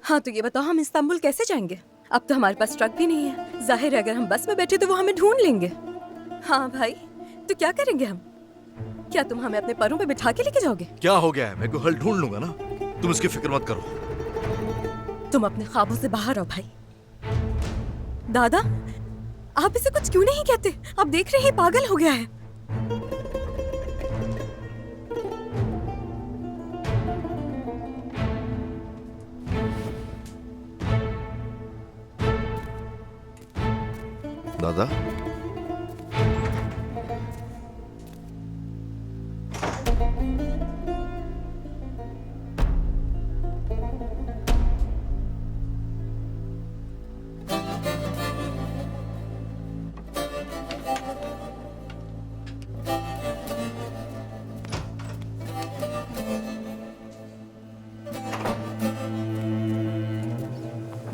हाँ तो ये बताओ हम इस्तांबुल कैसे जाएंगे? अब तो हमारे पास ट्रक भी नहीं है। जाहिर है अगर हम बस में बैठे तो वो हमें ढूंढ लेंगे। हाँ भाई, तो क्या करेंगे हम? क्या तुम हमें अपने पैरों पे बिठा के लेके जाओगे? क्या हो गया है? मैं कोई हल ढूंढ लूंगा ना, तुम इसकी फिक्र मत करो। तुम अपने ख्वाबों से बाहर आओ भाई। दादा, आप इसे कुछ क्यों नहीं कहते? आप देख रहे हैं पागल हो गया है। दादा,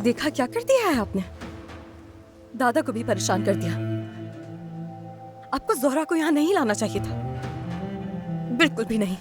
देखा क्या कर दिया है आपने? दादा को भी परेशान कर दिया। आपको जोहरा को यहाँ नहीं लाना चाहिए था, बिल्कुल भी नहीं।